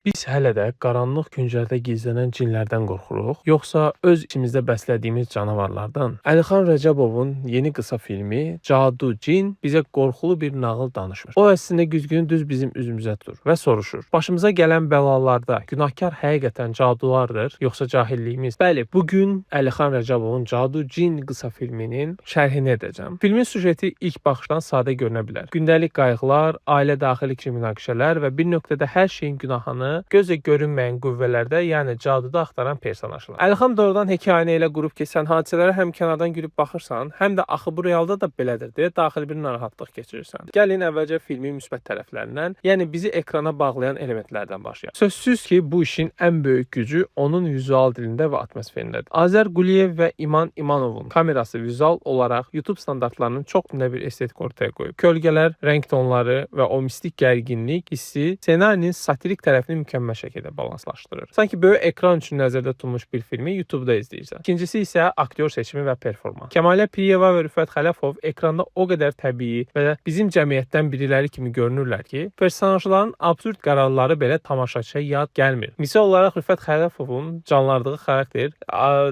Biz hələ də qaranlıq künclərdə gizlənən cinlərdən qorxuruq, yoxsa öz içimizdə bəslədiyimiz canavarlardan? Əlixan Rəcəbovun yeni qısa filmi Cadu Cin bizə qorxulu bir nağıl danışır. O əslində güzgünü düz bizim üzümüzə tutur və soruşur: başımıza gələn bəlalarda günahkar həqiqətən cadulardır, yoxsa cahilliyimiz? Bəli, bu gün Əlixan Rəcəbovun Cadu Cin qısa filminin şərhini edəcəm. Filmin süjeti ilk baxışdan sadə görünə bilər. Gündəlik qayğılar, ailə daxili münaqişələr və bir nöqtədə hər şeyin günahını gözlə görünməyən qüvvələrdə, yəni caduda axtaran personajlar. Əlixan doğrudan hekayəni elə qurub ki, sən hadisələrə həm kənardan gülüb baxırsan, həm də axı bu realda da belədir deyə daxili bir narahatlıq keçirirsən. Gəlin əvvəlcə filmin müsbət tərəflərindən, yəni bizi ekrana bağlayan elementlərdən başlayaq. Sözsüz ki, bu işin ən böyük gücü onun vizual dilində və atmosferindədir. Azər Quliyev və İman İmanovun kamerası vizual olaraq YouTube standartlarının çox üstə bir estetik ortaya qoyub. Kölgələr, rəng tonları və o mistik gərginlik hissi ssenarinin satirik tərəfini mükəmməl şəkildə balanslaşdırır. Sanki böyük ekran üçün nəzərdə tutulmuş bir filmi YouTube-da izləyirsən. İkincisi isə aktyor seçimi və performans. Kəmalə Piriyeva və Rüfət Xələfov ekranda o qədər təbii və bizim cəmiyyətdən biriləri kimi görünürlər ki, personajların absurd qərarları belə tamaşaçıya yad gəlmir. Misal olaraq Rüfət Xələfovun canlandığı xarakter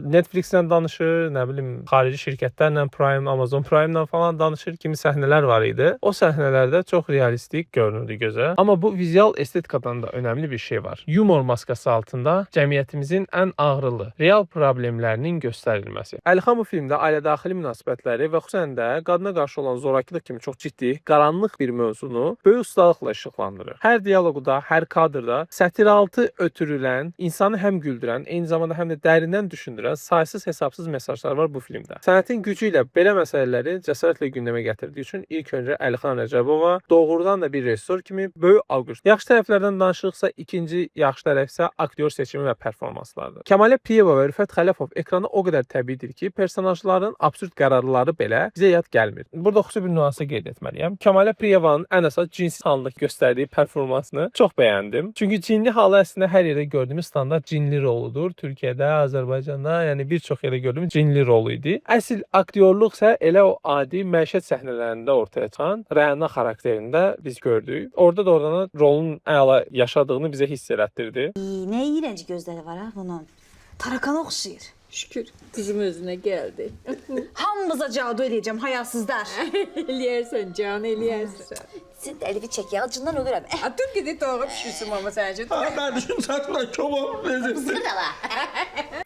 Netflix-lə danışır, nə bilim, xarici şirkətlərlə, Prime, Amazon Prime-la falan danışır kimi səhnələr var idi. O səhnələrdə çox realistik görünürdü gözə. Amma bu vizual estetikadan da önəmli bir şey var. Yumor maskası altında cəmiyyətimizin ən ağrılı, real problemlərinin göstərilməsi. Əlixan bu filmdə ailə-daxili münasibətləri və xüsusən də qadına qarşı olan zorakılıq kimi çox ciddi, qaranlıq bir mövzunu böyük ustalıqla işıqlandırır. Hər dialoqda, hər kadrda sətiraltı ötürülən, insanı həm güldürən, eyni zamanda həm də dərindən düşündürən saysız-hesabsız mesajlar var bu filmdə. Sənətin gücü ilə belə məsələləri cəsarətlə gündəmə gətirdiyi üçün ilk öncə Əlixan Rəcəbova doğrudan da bir rejissor kimi böyük alqış. Yaxşı tərəflərdən danışırıqsa, ikinci yaxşı tərəf isə aktyor seçimi və performanslardır. Kəmalə Piriyeva və Rüfət Xələfov ekranda o qədər təbiidir ki, personajların absurd qərarları belə bizə yad gəlmir. Burada xüsusi bir nüansı qeyd etməliyəm. Kəmalə Piriyevanın ən əsas cinsi sanlıq göstərdiyi performansını çox bəyəndim. Çünki cinli halı əslində hər yerdə gördüyümüz standart cinli roludur. Türkiyədə, Azərbaycanda, yəni bir çox yerdə gördüyümüz cinli rolu idi. Əsl aktyorluq isə elə o adi məişət səhnələrində ortaya çıxan Rəna xarakterində biz gördük. Orada doğrudan rolun əla yaşadığını bizə hiss elətdirdi. Nə iyrənc gözləri var ha bunun. Tarakana oxşayır. Şükür kızım özüne geldi. Hamımıza cadu edəcəm, hayasızlar. Eləyərsən can, eləyərsən. Sən də əlimi çək ya, acından ölürəm. Dur gidip doğru pişirsin mama sence. Ben düşün sakla çoban lezzeti.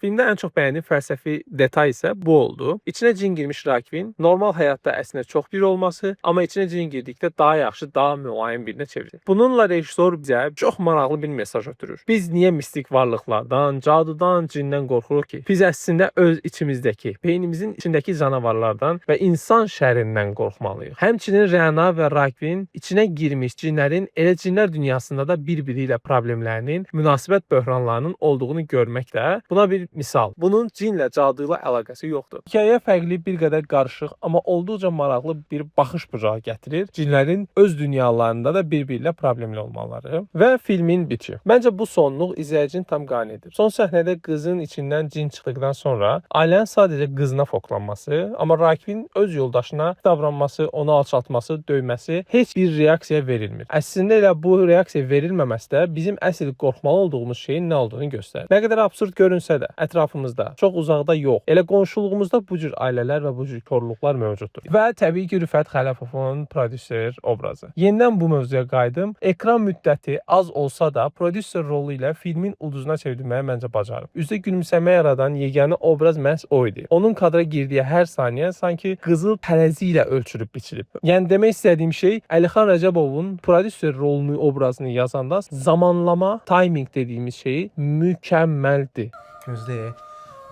Filmdə ən çox bəyəndiyim fəlsəfi detay isə bu oldu. İçinə cin girmiş Rakvin normal həyatda əslində çox bir olması, amma içinə cin girdikdə daha yaxşı, daha mülayim birinə çevirir. Bununla rejissor bizə çox maraqlı bir mesaj ötürür. Biz niyə mistik varlıqlardan, cadudan, cindən qorxuruq ki? Biz əslində öz içimizdəki, beynimizin içindəki canavarlardan və insan şərindən qorxmalıyıq. Həmçinin Rəna və Rakvin içinə girmiş cinlərin elə cinlər dünyasında da bir-biri ilə problemlərinin, münasibət böhranlarının olduğunu görmək də buna bir misal. Bunun cinlə, cadı ilə əlaqəsi yoxdur. Hekayə fərqli, bir qədər qarışıq, amma olduqca maraqlı bir baxış bucağı gətirir. Cinlərin öz dünyalarında da bir-biri ilə problemli olmaları və filmin bitişi. Məncə bu sonluq izləyicini tam qane edir. Son səhnədə qızın içindən cin çıxdıqdan sonra ailənin sadəcə qızına foklanması, amma Rakvin öz yoldaşına davranması, onu alçaltması, döyməsi heç bir reaksiya verilmir. Əslində elə bu reaksiya verilməməsi də bizim əsl qorxmalı olduğumuz şeyin nə olduğunu göstərir. Nə qədər absurd görünsə də ətrafımızda, çox uzaqda yox, elə qonşuluğumuzda bu cür ailələr və bu cür korluqlar mövcuddur. Və təbii ki, Rüfət Xələfovun prodüser obrazı. Yenidən bu mövzuya qayıdım. Ekran müddəti az olsa da prodüser rolu ilə filmin ulduzuna çevrilməyi məncə bacarıb. Üzdə gülümsəmə yaradan yeganə obraz məhz o idi. Onun kadra girdiyi hər saniyə sanki qızıl tərəzi ilə ölçülüb biçilib. Yəni demək istədiyim şey, Əlixan Rəcəbovun prodüser rolunu, obrazını yazanda zamanlama, timing dediyimiz şey mükəmməldir. Gözde,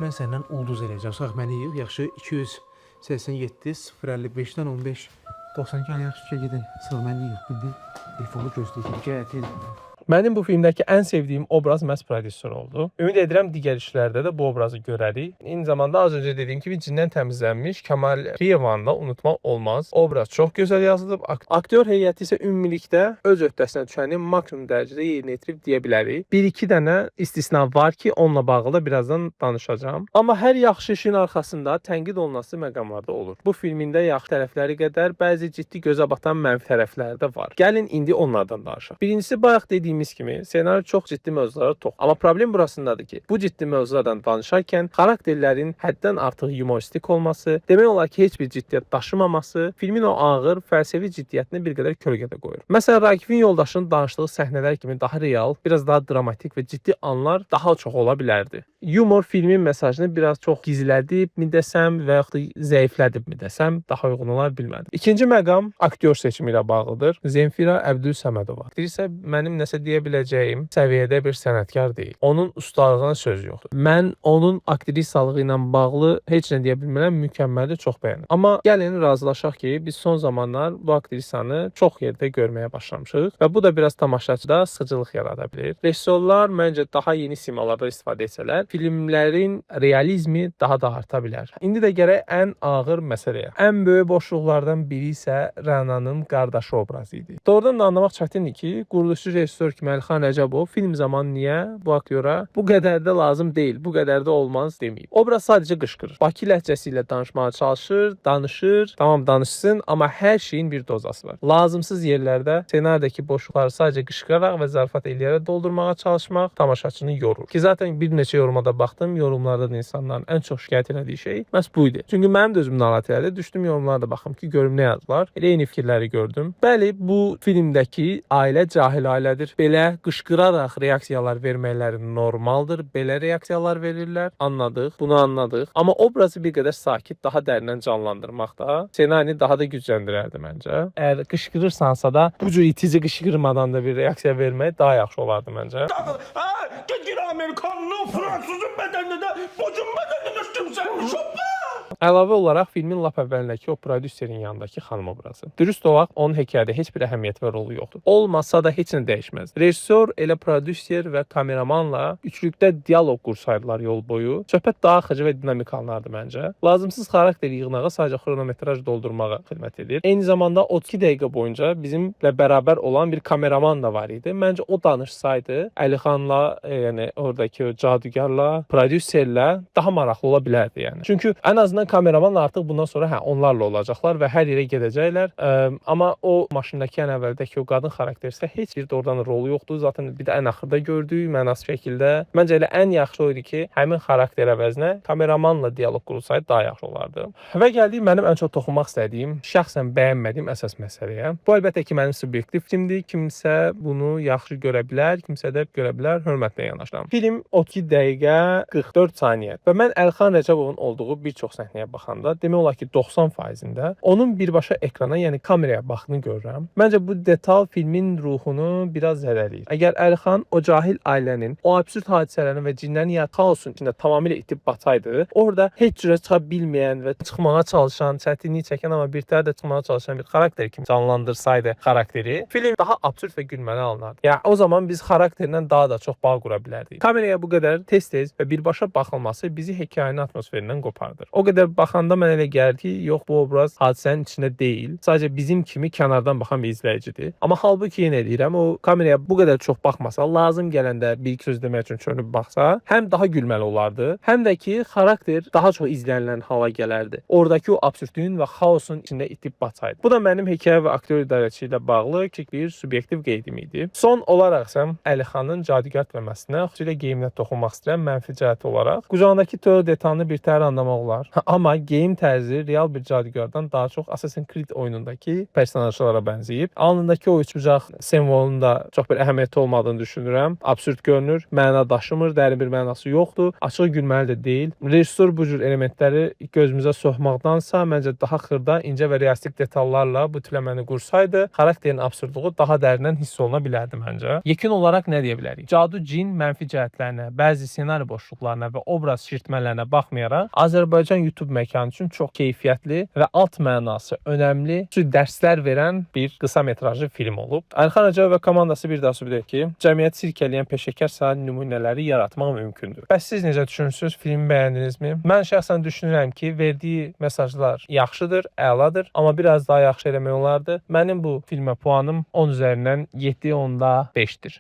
ben senden ulduz eləyəcəm. Sağ məni yığ, yaxşı 287 055'dən 15 90 gəl yaxşı gedin. Sağ məni yığ, bildi. Telefonu gözləyir. Gəl. Mənim bu filmdəki ən sevdiyim obraz məhz prodüser oldu. Ümid edirəm digər işlərdə də bu obrazı görərik. Eyni zamanda az öncə dediyim kimi cindən təmizlənmiş Kəmal Piriyevanı da unutmaq olmaz. Obraz çox gözəl yazılıb. Aktyor heyəti isə ümumilikdə öz öhdəsinə düşəni maksimum dərəcədə yerinə yetirib deyə bilərik. 1-2 dənə istisna var ki, onunla bağlı da birazdan danışacağam. Amma hər yaxşı işin arxasında tənqid olunası məqamlarda olur. Bu filmində yaxşı tərəfləri qədər bəzi ciddi gözə batan mənfi tərəfləri də var. Gəlin indi onlardan danışaq. Birincisi bayaq dediyim dediyimiz kimi ssenari çox ciddi mövzulara toxunur. Amma problem burasındadır ki, bu ciddi mövzulardan danışarkən xarakterlərin həddən artıq yumoristik olması, demək olar ki, heç bir ciddiyyət daşımaması filmin o ağır fəlsəfi ciddiyyətini bir qədər kölgədə qoyur. Məsələn, Raqifin yoldaşının danışdığı səhnələr kimi daha real, biraz daha dramatik və ciddi anlar daha çox ola bilərdi. Yumor filmin mesajını biraz çox gizlədib mi desəm və yaxud da zəiflədib mi desəm daha uyğun olar bilmədim. İkinci məqam aktyor seçimi ilə bağlıdır. Zemfira Əbdülsəmədova. Aktrisa mənim nəsə deyə biləcəyim səviyyədə bir sənətkar deyil. Onun ustalığına söz yoxdur. Mən onun aktrisalığı ilə bağlı heç nə deyə bilmirəm, mükəmməldir, çox bəyənirəm. Amma gəlin razılaşaq ki, biz son zamanlar bu aktrisanı çox yerdə görməyə başlamışıq və bu da biraz tamaşaçıda sıxıcılıq yarada bilər. Rejissorlar məncə daha yeni simalardan istifadə etsələr, filmlərin realizmi daha da arta bilər. İndi də gərək ən ağır məsələyə. Ən böyük boşluqlardan biri isə Rənanın qardaşı obrazı idi. Doğrudan da anlamaq çətindir ki, quruluşçu rejissor kimi Əlixan Rəcəbov film zamanı niyə bu aktyora bu qədər də lazım deyil, bu qədər də olmaz deməyib. Obraz sadəcə qışqırır. Bakı ləhcəsi ilə danışmağa çalışır, danışır, tamam danışsın, amma hər şeyin bir dozası var. Lazımsız yerlərdə ssenaridəki boşluqları sadəcə qışqıraraq və zarafat eləyərək doldurmağa çalışmaq tamaşaçını yorur. Ki zaten bir neçə yoruma da baxdım, yorumlarda da insanların ən çox şikayət etdiyi şey məhz bu idi. Çünki mənim də özüm narahat elədi. Düşdüm yorumlara da baxım ki, görüm nə yazdılar. Elə eyni fikirləri gördüm. Bəli, bu filmdəki ailə cahil ailədir. Belə qışqıraraq reaksiyalar vermələri normaldır. Belə reaksiyalar verirlər. Anladıq, bunu anladıq. Amma obrazı bir qədər sakit, daha dərindən canlandırmaq da ssenarini daha da gücləndirərdi məncə. Əgər qışqırırsansa da bu cür itici qışqırmadan da bir reaksiya vermək daha yaxşı olardı məncə. Gir Amerikanlı, Fransızın bədənində, bocun bədənində kimsən, şoppa! Əlavə olaraq filmin lap əvvəlindəki o prodüserin yanındakı xanım obrazı. Dürüst olaq, onun hekayədə heç bir əhəmiyyət və rolu yoxdur. Olmasa da heç nə dəyişməz. Rejissor elə prodüser və kameramanla üçlükdə dialoq qursaydılar yol boyu. Söhbət daha axıcı və dinamik alınardı məncə. Lazımsız xarakter yığınağı sadəcə xronometraj doldurmağa xidmət edir. Eyni zamanda 32 dəqiqə boyunca bizimlə bərabər olan bir kameraman da var idi. Məncə o danışsaydı Əlixanla, yəni oradakı o cadugarla, prodüserlə daha maraqlı ola bilərdi yəni. Çünki ən azından kameraman artıq bundan sonra onlarla olacaqlar və hər yerə gedəcəklər. Amma o maşındakı ən əvvəldəki o qadın xarakteri isə heç bir doğrudan rolu yoxdur. Zaten bir də ən axırda gördük mənasız şəkildə. Məncə elə ən yaxşı o idi ki, həmin xarakter əvəzinə kameramanla dialoq qurulsaydı daha yaxşı olardı. Və gəldik mənim ən çox toxunmaq istədiyim, şəxsən bəyənmədiyim əsas məsələyə. Bu əlbəttə ki, mənim subyektiv fikrimdir. Kimsə bunu yaxşı görə bilər, kimsə də görə bilər. Hörmətlə yanaşıram. Film 32 dəqiqə 44 saniyə və mən Əlixan Rəcəbovun olduğu bir çox səhnəyə baxanda demək olar ki 90%-də onun birbaşa ekrana, yəni kameraya baxdığını görürəm. Məncə bu detal filmin ruhunu biraz zədələyir. Əgər Əlixan o cahil ailənin, o absurd hadisələrin və cinlərin ya xaosun içində tamamilə itib batsaydı, orada heç cürə çıxa bilməyən və çıxmağa çalışan, çətinlik çəkən amma bir təhər də çıxmağa çalışan bir xarakter kimi canlandırsaydı xarakteri, film daha absurd və gülməli alınardı. Yəni o zaman biz xarakterlə daha da çox bağ qura bilərdik. Kameraya bu qədər tez-tez və birbaşa baxılması bizi hekayənin atmosferindən qopardır. O qədər baxanda mən elə gəlir ki, yox bu obraz hadisənin içində deyil. Sadəcə bizim kimi kənardan baxan bir izləyicidir. Amma halbuki yenə deyirəm, o kameraya bu qədər çox baxmasa, lazım gələndə bir iki söz demək üçün çönüb baxsa, həm daha gülməli olardı, həm də ki, xarakter daha çox izlənilən hala gələrdi. Oradakı o absurdluğun və xaosun içində itib batsaydı. Bu da mənim hekayə və aktyor idarəçiliyi ilə bağlı kiçik bir subyektiv qeydim idi. Son olaraq isə Əlixanın cadugar temasinə, xüsusilə geyiminə toxunmaq istəyirəm mənfi cəhəti olaraq. Qucağındakı tör detalını bir təhər anlamaq olar. Amma geyim tərzi real bir cadugardan daha çox Assassin's Creed oyunundakı personajlara bənzəyib. Alnındakı o üçbucaq simvolunun da çox bir əhəmiyyəti olmadığını düşünürəm. Absurd görünür, məna daşımır, dərin bir mənası yoxdur. Açıq gülməli də deyil. Rejissor bu cür elementləri gözümüzə soxmaqdansa, məncə daha xırda, incə və realistik detallarla bu tipləməni qursaydı, xarakterin absurdluğu daha dərindən hiss oluna bilərdi məncə. Yekun olaraq nə deyə bilərik? Cadu cin mənfi cəhətlərinə, bəzi ssenari boşluqlarına və obraz şişirtmələrinə baxmayaraq, Azərbaycan YouTube məkanı üçün çox keyfiyyətli və alt mənası önəmli, dərslər verən bir qısa metrajlı film olub. Əlixan Rəcəbov və komandası bir daha sübut edir ki, cəmiyyəti sirkələyən peşəkar sahə nümunələri yaratmaq mümkündür. Bəs siz necə düşünürsünüz? Filmi bəyəndinizmi? Mən şəxsən düşünürəm ki, verdiyi mesajlar yaxşıdır, əladır, amma biraz daha yaxşı eləmək olardı. Mənim bu filmə puanım 10 üzərindən 7.5-dir.